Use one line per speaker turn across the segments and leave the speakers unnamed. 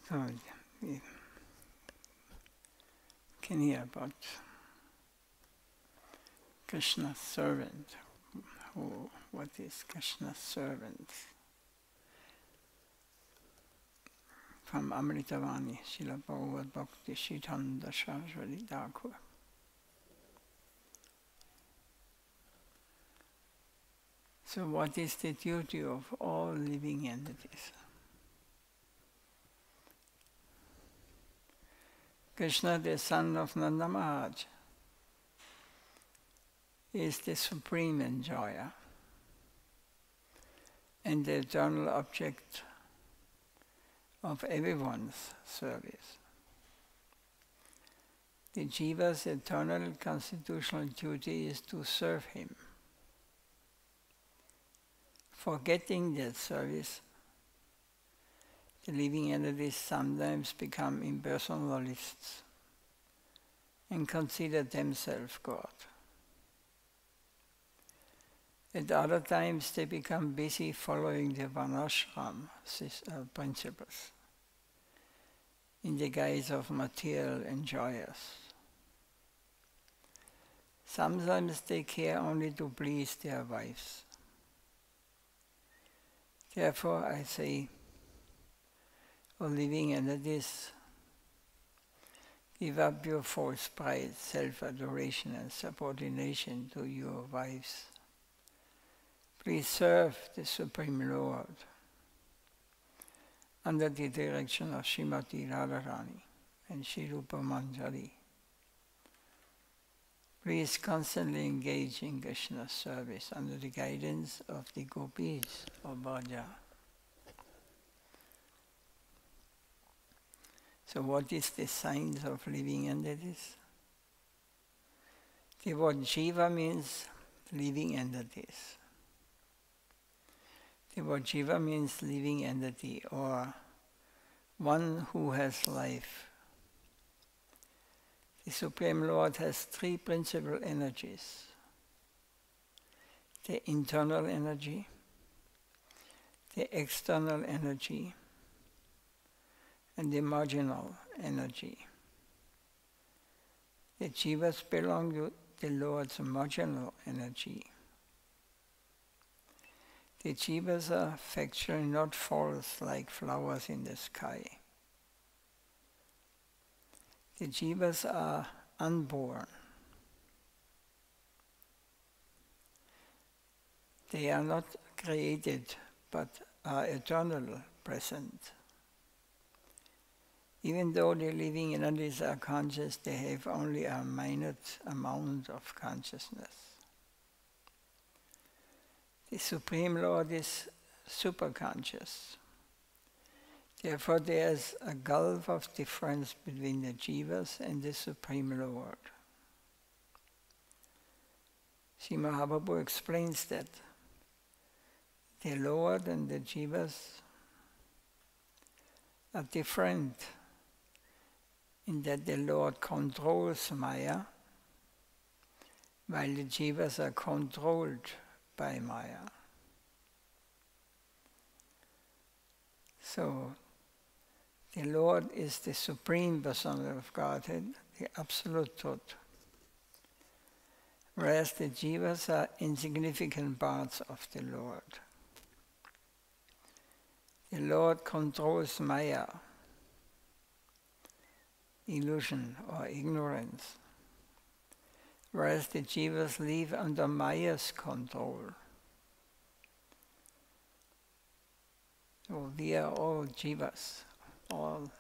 So we can hear about Krishna's servant. What is Krishna's servant? From Amritavani, Srila Bhagavad Bhakti Siddhanta Saraswati Thakur. So what is the duty of all living entities? Krishna, the son of Nanda Maharaj, is the supreme enjoyer and the eternal object of everyone's service. The jiva's eternal constitutional duty is to serve him. Forgetting that service, the living entities sometimes become impersonalists and consider themselves God. At other times they become busy following the varnashram principles in the guise of material enjoyers. Sometimes they care only to please their wives. Therefore I say, O living entities, give up your false pride, self-adoration and subordination to your wives. Please serve the Supreme Lord under the direction of Srimati Radharani and Sri Rupa Manjari. Please constantly engage in Krishna's service under the guidance of the gopis of Braja. So what is the signs of living entities? The word jiva means living entities. The word jiva means living entity, or one who has life. The Supreme Lord has three principal energies: the internal energy, the external energy, and the marginal energy. The jivas belong to the Lord's marginal energy. The jivas are factually not false like flowers in the sky. The jivas are unborn. They are not created, but are eternal, present. Even though the living entities are conscious, they have only a minute amount of consciousness. The Supreme Lord is superconscious. Therefore there is a gulf of difference between the jivas and the Supreme Lord. Sri Mahaprabhu explains that the Lord and the jivas are different in that the Lord controls Maya, while the jivas are controlled by Maya. So, the Lord is the Supreme Personality of Godhead, the Absolute Truth, whereas the jivas are insignificant parts of the Lord. The Lord controls Maya, illusion or ignorance, whereas the jivas live under Maya's control. So we are all jivas, all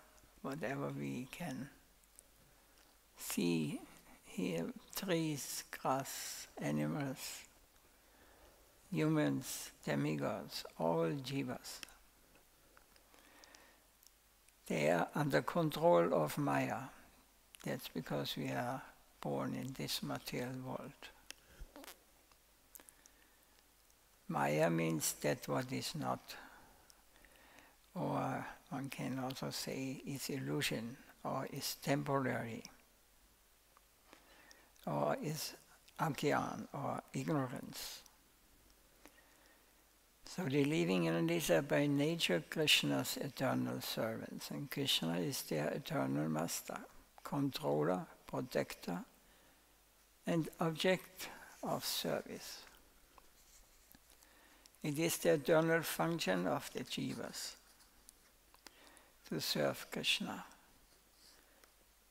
whatever we can see, hear, trees, grass, animals, humans, demigods, all jivas. They are under control of Maya. That's because we are born in this material world. Maya means that what is not, or one can also say is illusion, or is temporary, or is agyan, or ignorance. So the living entities are by nature Krishna's eternal servants, and Krishna is their eternal master, controller, protector, and object of service. It is the eternal function of the jivas to serve Krishna.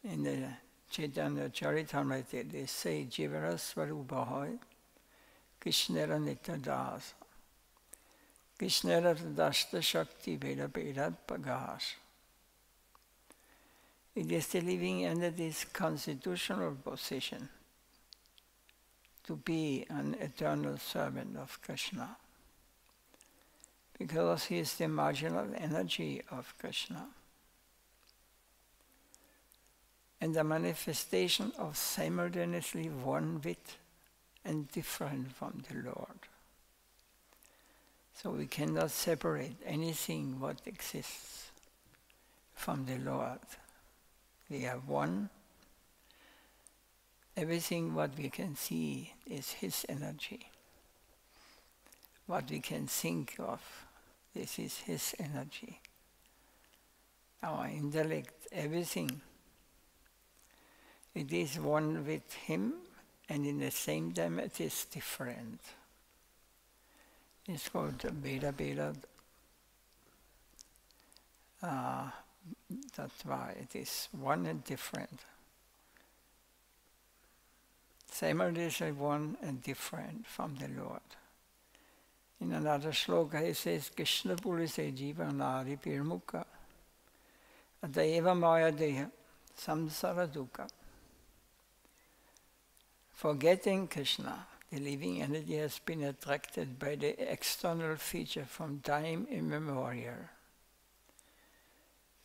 In the Chaitanya Charitamrita they say, Jivara Svarubahai, Krishnera Nityadas, Krishnera Dashta Shakti Veda Veda Pagash. It is the living entity's constitutional position to be an eternal servant of Krishna, because he is the marginal energy of Krishna and the manifestation of simultaneously one with and different from the Lord. So we cannot separate anything what exists from the Lord. We are one. Everything what we can see is his energy. What we can think of, this is his energy. Our intellect, everything, it is one with him, and in the same time it is different. It's called Veda Veda. That's why it is one and different. Simultaneously one and different from the Lord. In another shloka he says, Krishna Pulise Jiva Nari Pirmukha Ataiva Maya Deha Samsara Dukkha. Forgetting Krishna, the living entity has been attracted by the external feature from time immemorial.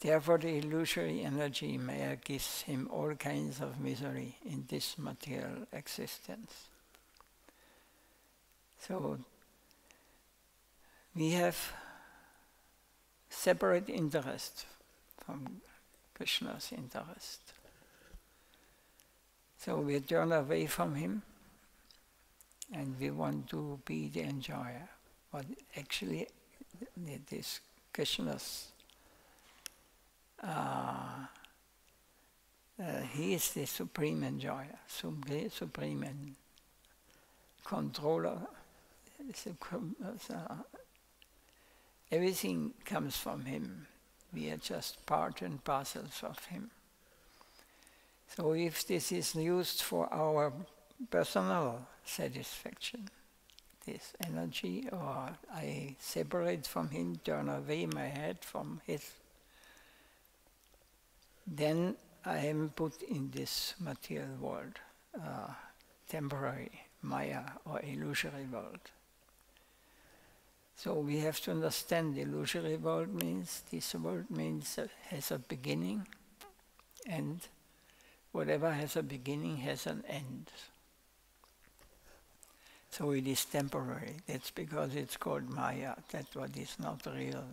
Therefore the illusory energy Maya gives him all kinds of misery in this material existence. So we have separate interest from Krishna's interest. So we turn away from him and we want to be the enjoyer. But actually it is Krishna's. He is the supreme enjoyer, supreme and controller. Everything comes from him. We are just part and parcels of him. So if this is used for our personal satisfaction, this energy, or I separate from him, turn away my head from his, then I am put in this material world, temporary Maya or illusory world. So we have to understand the illusory world means, this world means has a beginning, and whatever has a beginning has an end. So it is temporary. That's because it's called Maya. That's what is not real.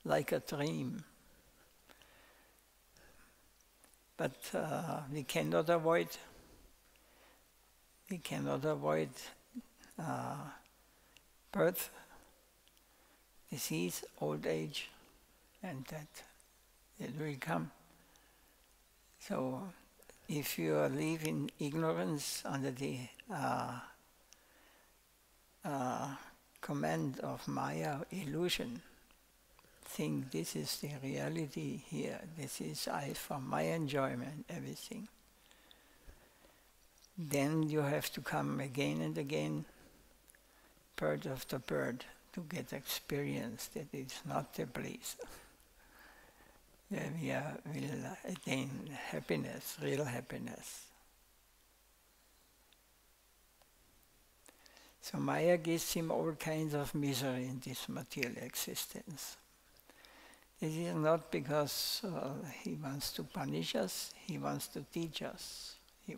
Like a dream. But we cannot avoid birth, disease, old age, and that it will come. So if you live in ignorance under the command of Maya, illusion, think this is the reality here, this is I for my enjoyment, everything. Then you have to come again and again, bird after bird, to get experience that it's not the bliss. Then we will attain happiness, real happiness. So Maya gives him all kinds of misery in this material existence. It is not because he wants to punish us, he wants to teach us, he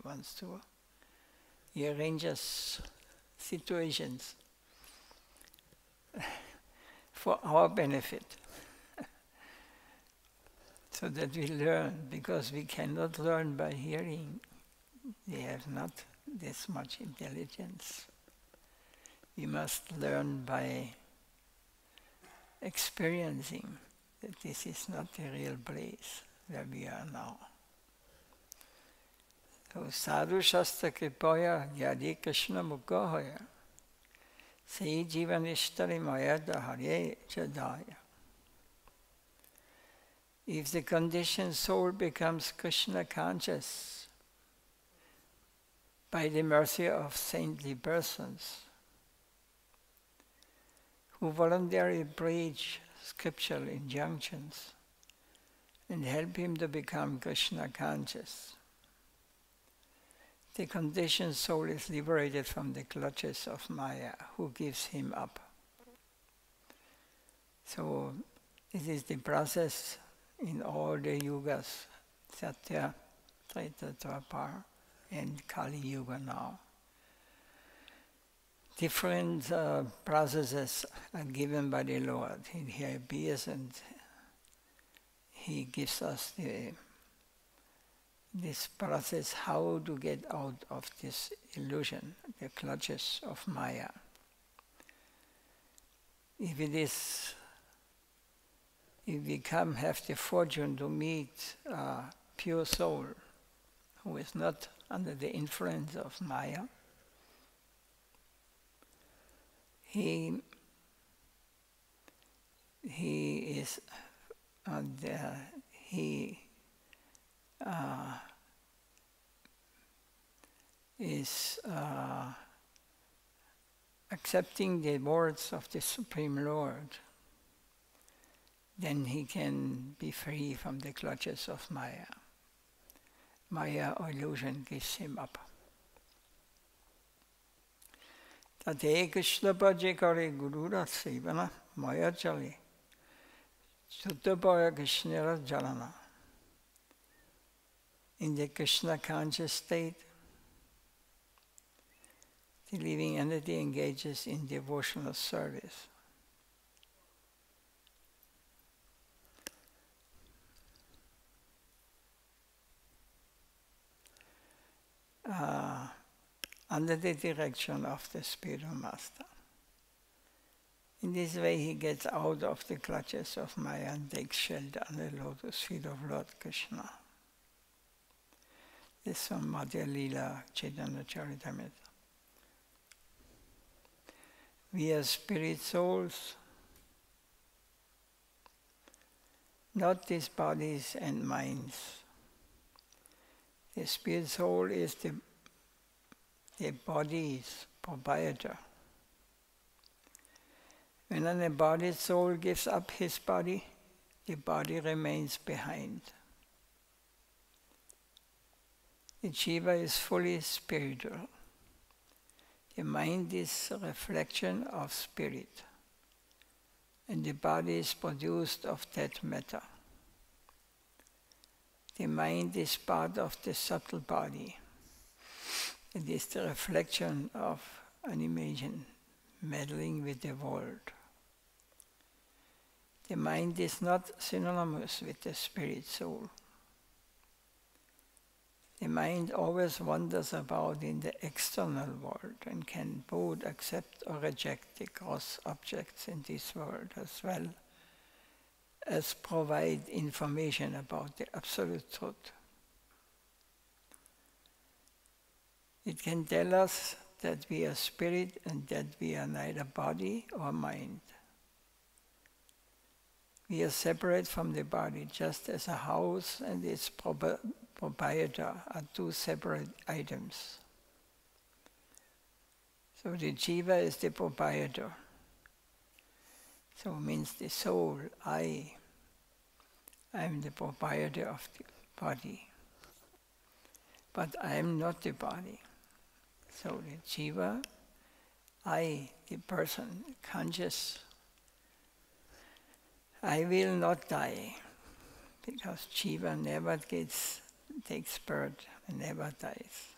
arranges situations for our benefit, so that we learn, because we cannot learn by hearing. We have not this much intelligence. We must learn by experiencing that this is not the real place where we are now. So sadhu shastra kripaya yadi Krishna mukhoya sei jivanishtari maya dahare jadaya. If the conditioned soul becomes Krishna conscious by the mercy of saintly persons who voluntarily preach scriptural injunctions and help him to become Krishna conscious, the conditioned soul is liberated from the clutches of Maya, who gives him up. So this is the process in all the yugas, Satya, Treta, Dwapar, and Kali Yuga now. Different processes are given by the Lord. He appears and He gives us this process how to get out of this illusion, the clutches of Maya. If we have the fortune to meet a pure soul who is not under the influence of Maya, he is accepting the words of the Supreme Lord, then he can be free from the clutches of Maya. Maya illusion gives him up. Tate Krishna Pajikari Gurura Sivana Maya Chali Suttapaya Krishna Jalana. In the Krishna conscious state, the living entity engages in devotional service. Under the direction of the spiritual master. In this way he gets out of the clutches of Maya and takes shelter under the lotus feet of Lord Krishna. This is from Madhya Lila Chaitanya Charitamrita. We are spirit souls, not these bodies and minds. The spirit soul is the body's proprietor. When an embodied soul gives up his body, the body remains behind. The jiva is fully spiritual. The mind is a reflection of spirit, and the body is produced of that matter. The mind is part of the subtle body. It is the reflection of animation meddling with the world. The mind is not synonymous with the spirit soul. The mind always wanders about in the external world and can both accept or reject the gross objects in this world, as well as provide information about the absolute truth. It can tell us that we are spirit and that we are neither body or mind. We are separate from the body, just as a house and its proprietor are two separate items. So the jiva is the proprietor. So it means the soul, I am the proprietor of the body. But I am not the body. So the jiva, I, the person, conscious, I will not die, because jiva never takes birth and never dies.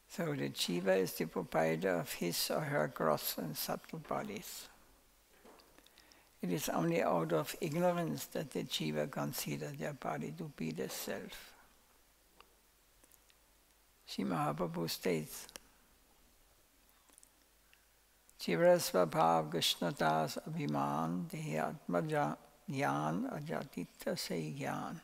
So the jiva is the proprietor of his or her gross and subtle bodies. It is only out of ignorance that the jiva consider their body to be the self. Sri Mahaprabhu states, Chirasvabhav Krishnatas Abhiman Dehatma Jnana Ajatita Se Jnana.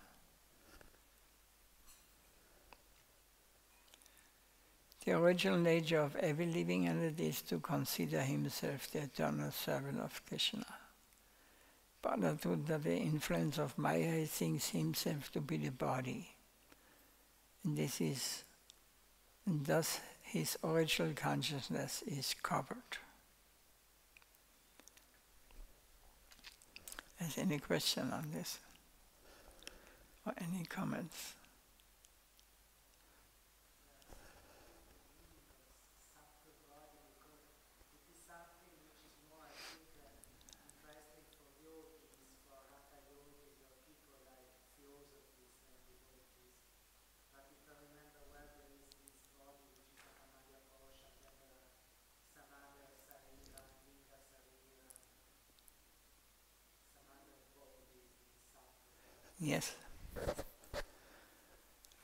The original nature of every living entity is to consider himself the eternal servant of Krishna. But under the influence of Maya, he thinks himself to be the body. And thus his original consciousness is covered. Is any question on this? Or any comments? Yes.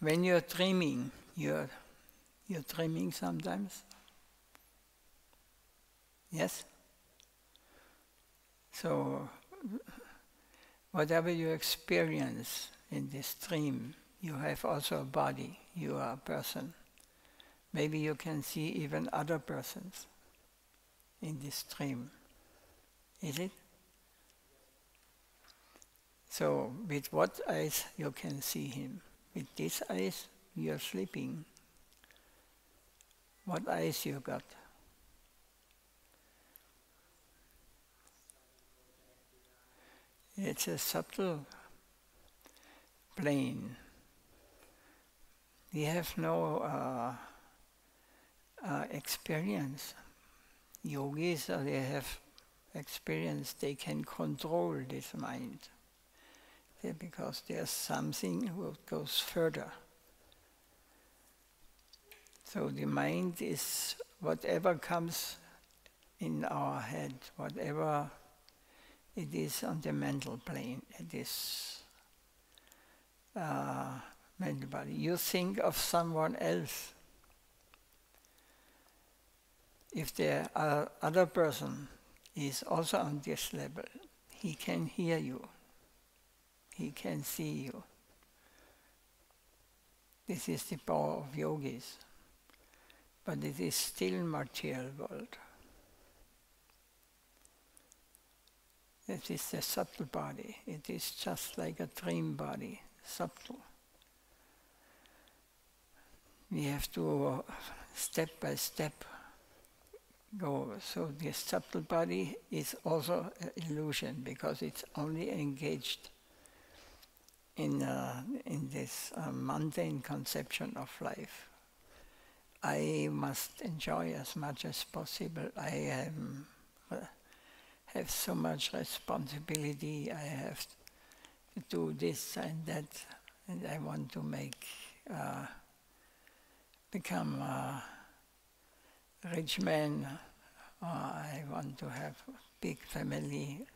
When you're dreaming, you're dreaming sometimes. Yes? So, whatever you experience in this dream, you have also a body, you are a person. Maybe you can see even other persons in this dream. Is it? So, with what eyes you can see him? With these eyes, you are sleeping. What eyes you got? It's a subtle plane. We have no experience. Yogis, they have experience, they can control this mind. Because there's something that goes further. So the mind is whatever comes in our head, whatever it is on the mental plane, it is mental body. You think of someone else. If the other person is also on this level, he can hear you. He can see you. This is the power of yogis. But it is still material world. It is a subtle body. It is just like a dream body, subtle. We have to step by step go. So this subtle body is also an illusion because it's only engaged in this mundane conception of life. I must enjoy as much as possible. I have so much responsibility. I have to do this and that, and I want to become a rich man. I want to have a big family.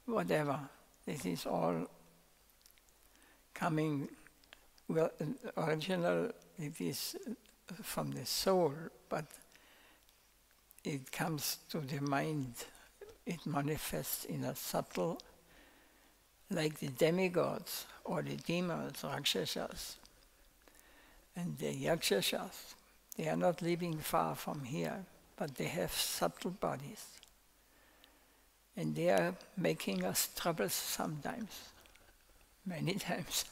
Whatever. This is all coming, well, original, it is from the soul, but it comes to the mind. It manifests in a subtle, like the demigods or the demons, Rakshasas. And the Yakshasas, they are not living far from here, but they have subtle bodies. And they are making us troubles sometimes. Many times.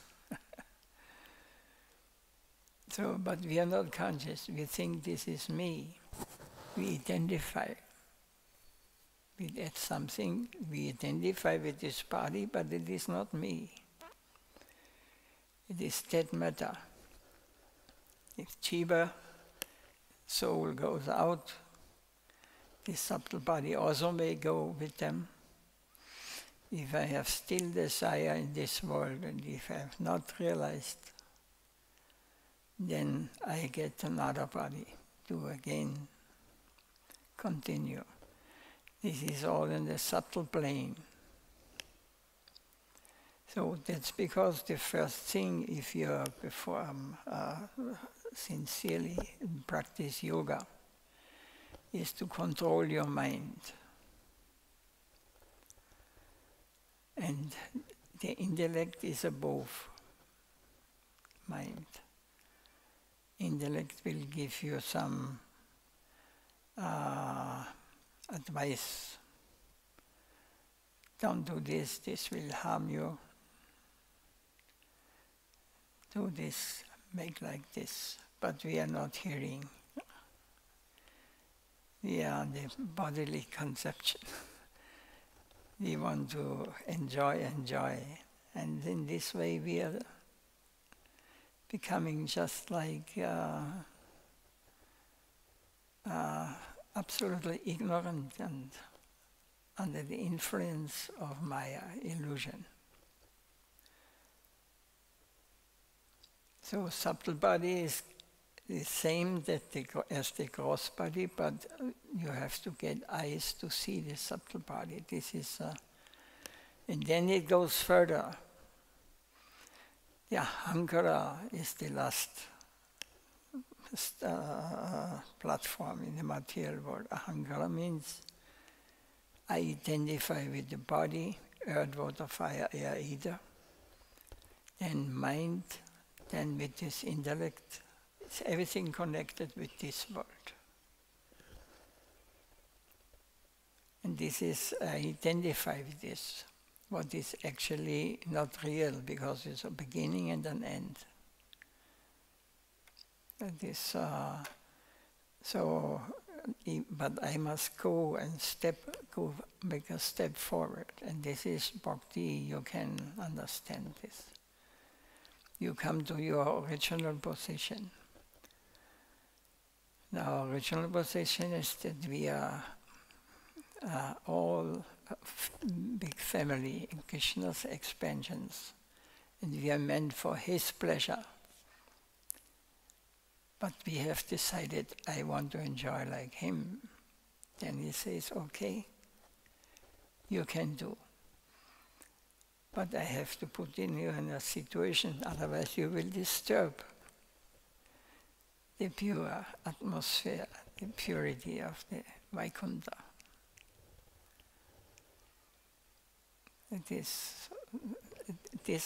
So, but we are not conscious. We think this is me. We identify with something. We identify with this body, but it is not me. It is dead matter. If Jiva, soul, goes out, this subtle body also may go with them. If I have still desire in this world, and if I have not realized, then I get another body to again continue. This is all in the subtle plane. So that's because the first thing, if you perform sincerely practice yoga, is to control your mind. And the intellect is above mind. Intellect will give you some advice. Don't do this, this will harm you. Do this, make like this. But we are not hearing. We are the bodily conception. We want to enjoy. And in this way we are becoming just like absolutely ignorant and under the influence of Maya, illusion. So subtle body is the same as the gross body, but you have to get eyes to see the subtle body. This is, and then it goes further. The ahankara is the last platform in the material world. Ahankara means I identify with the body, earth, water, fire, air, ether, and mind, then with this intellect. It's everything connected with this world. And this is, I identify with this, what is actually not real, because it's a beginning and an end. That is, but I must go and make a step forward. And this is Bhakti, you can understand this. You come to your original position. The original position is that we are all a big family in Krishna's expansions, and we are meant for his pleasure. But we have decided, I want to enjoy like him. Then he says, okay, you can do. But I have to put you in a situation, otherwise you will disturb the pure atmosphere, the purity of the Vaikuntha.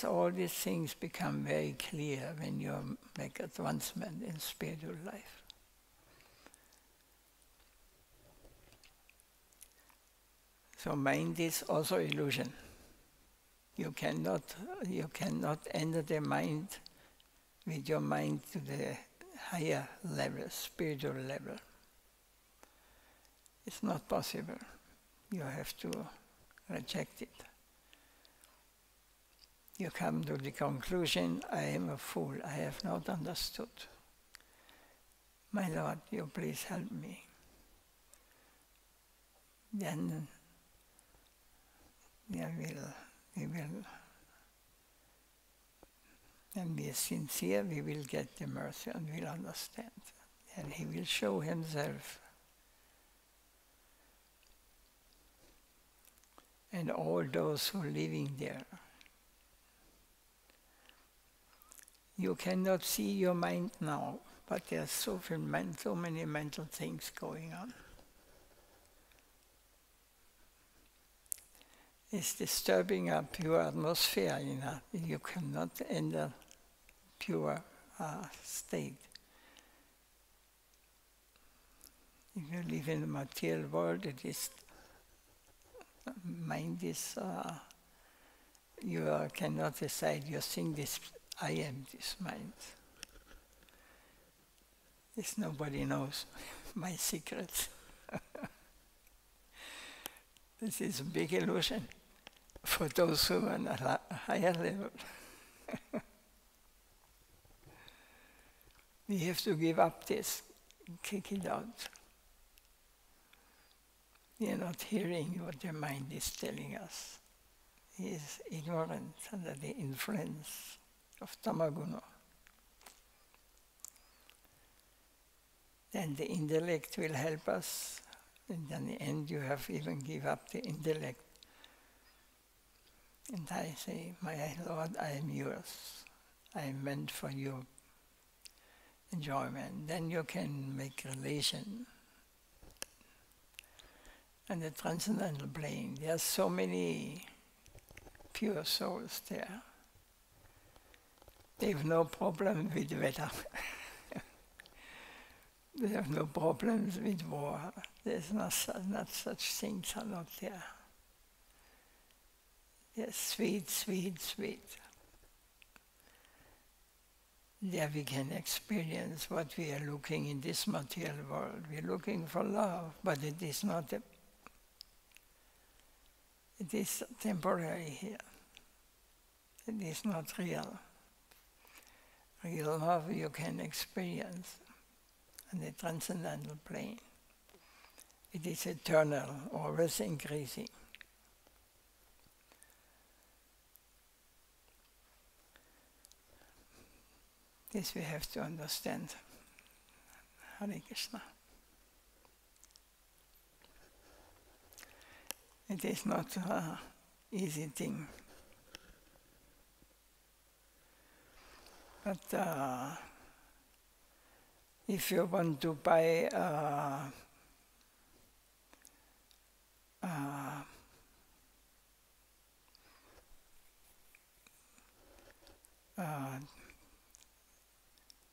All these things become very clear when you make advancement in spiritual life. So mind is also illusion. You cannot enter the mind with your mind to the higher level, spiritual level. It's not possible. You have to reject it. You come to the conclusion, I am a fool, I have not understood. My Lord, you please help me. Then we will, and be sincere, we will get the mercy and will understand. And he will show himself. And all those who are living there. You cannot see your mind now, but there are so many mental things going on. It's disturbing a pure atmosphere. You cannot enter pure state. If you live in the material world, mind is, you cannot decide, you think this, I am this mind. Nobody knows my secrets. This is a big illusion for those who are on a higher level. We have to give up this, kick it out. We are not hearing what the mind is telling us. He is ignorant under the influence of tamaguna. Then the intellect will help us, and in the end you have even give up the intellect. And I say, my Lord, I am yours. I am meant for your enjoyment. Then you can make relation and the transcendental plane. There are so many pure souls there. They have no problem with weather. They have no problems with war. There's not such things are not there. They're sweet, sweet, sweet. There we can experience what we are looking in this material world. We're looking for love, but it is not. It is temporary here. It is not real. Real love you can experience on the transcendental plane. It is eternal, always increasing. This we have to understand. Hare Krishna. It is not an easy thing. But if you want to buy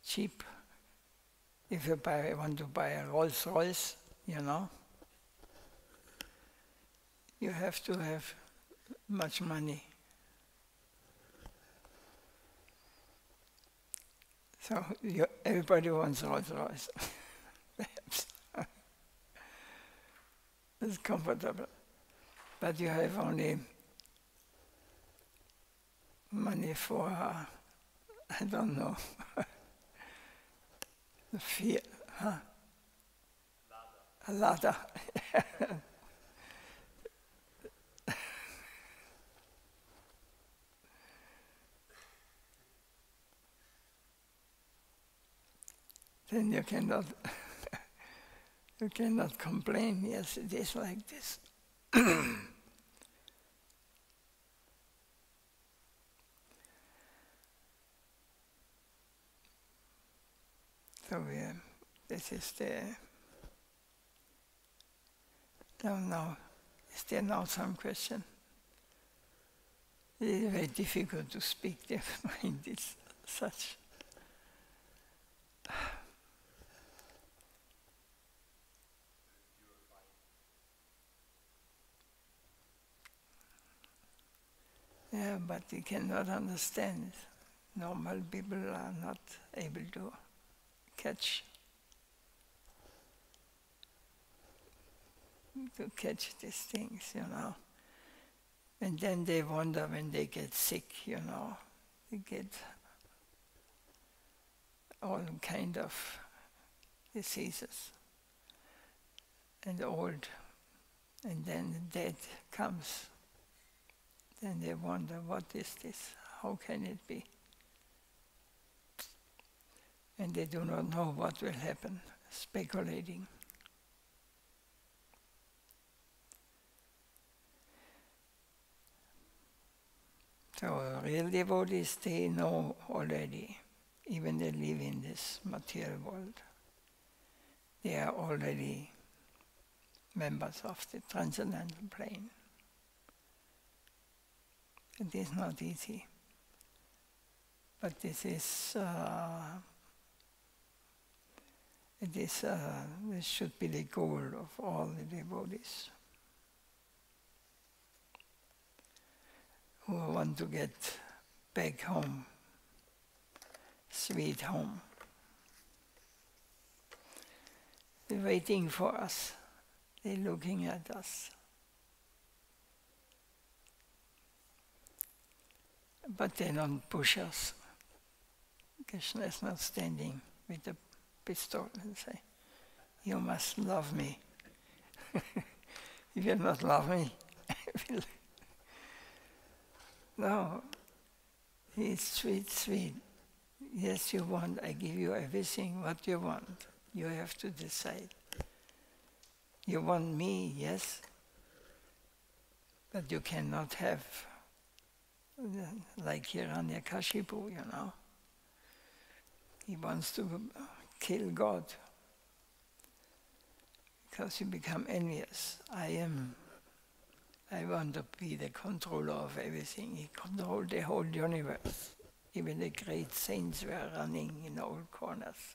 cheap, if you want to buy a Rolls Royce, you know, you have to have much money. So everybody wants Rolls Royce. Perhaps. It's comfortable. But you have only money for, I don't know, the fear, huh? A ladder. Then you cannot complain. Yes, it is like this. So this is the. Now, is there now some question? It is very difficult to speak their mind. It's such. Yeah, but you cannot understand. Normal people are not able to catch these things, you know. And then they wonder when they get sick, you know. They get all kind of diseases and old, and then the death comes. Then they wonder, what is this? How can it be? And they do not know what will happen, speculating. So real devotees, they know already, even they live in this material world. They are already members of the transcendental plane. It is not easy, but this should be the goal of all the devotees who want to get back home, sweet home. They're waiting for us. They're looking at us. But they don't push us. Krishna is not standing with a pistol and say, you must love me. If you not love me, no. He's sweet, sweet. Yes, you want, I give you everything what you want. You have to decide. You want me, yes, but you cannot have like Hiranyakashipu, you know. He wants to kill God because you become envious. I want to be the controller of everything. He controlled the whole universe. Even the great saints were running in all corners,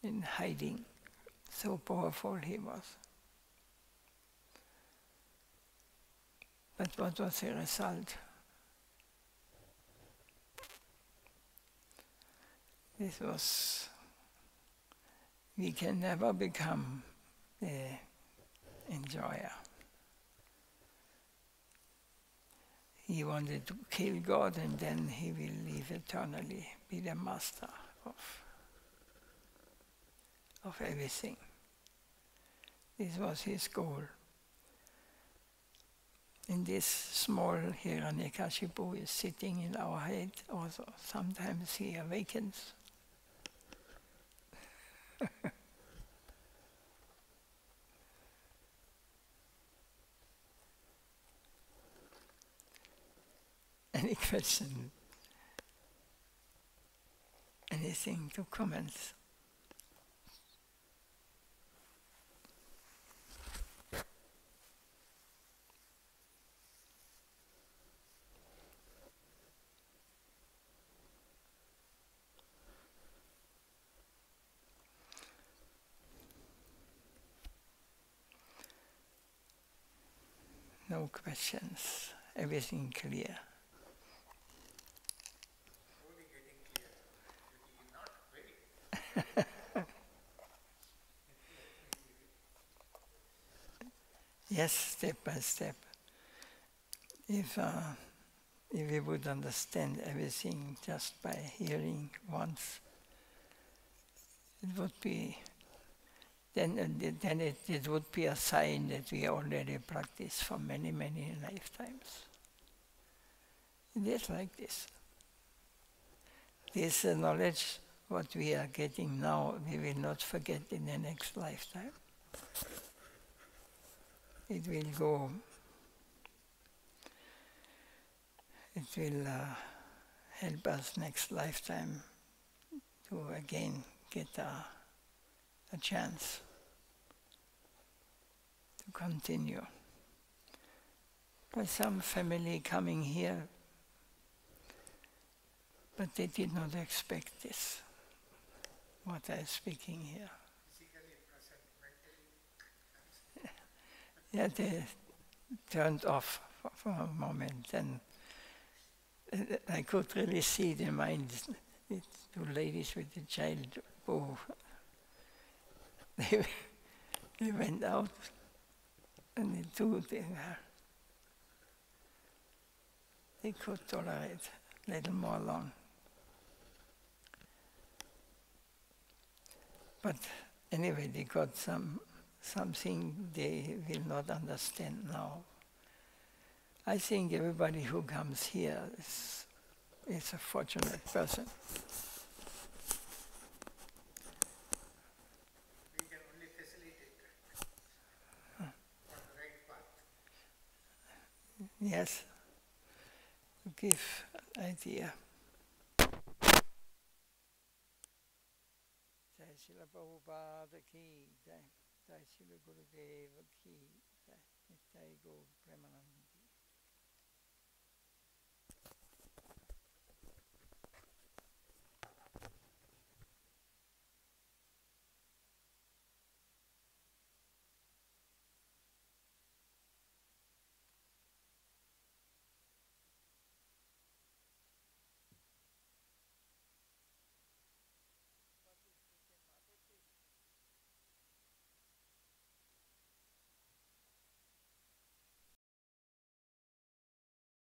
in hiding. So powerful he was. But what was the result? We can never become the enjoyer. He wanted to kill God and then he will live eternally, be the master of everything. This was his goal. And this small Hiranyakashipu is sitting in our head also. Sometimes he awakens. Any question? Anything to comment? No questions. Everything clear.
Slowly getting clear. Not very.
Yes, step by step. If we would understand everything just by hearing once, it would be then it would be a sign that we already practice for many, many lifetimes. It is like this. This knowledge, what we are getting now, we will not forget in the next lifetime. It will go, it will help us next lifetime to again get a chance to continue. But some family coming here, but they did not expect this, what I'm speaking here.
Physically present, mentally.
Yeah, they turned off for a moment, and I could really see the mind. The two ladies with the child, they went out, and they could tolerate a little more long. But anyway, they got something they will not understand now. I think everybody who comes here is a fortunate person.
We can only facilitate on the right path.
Yes, to give idea. Jai Srila Prabhupada ki jai, Jai Srila Gurudeva ki jai, Nitai Gaur Premanand.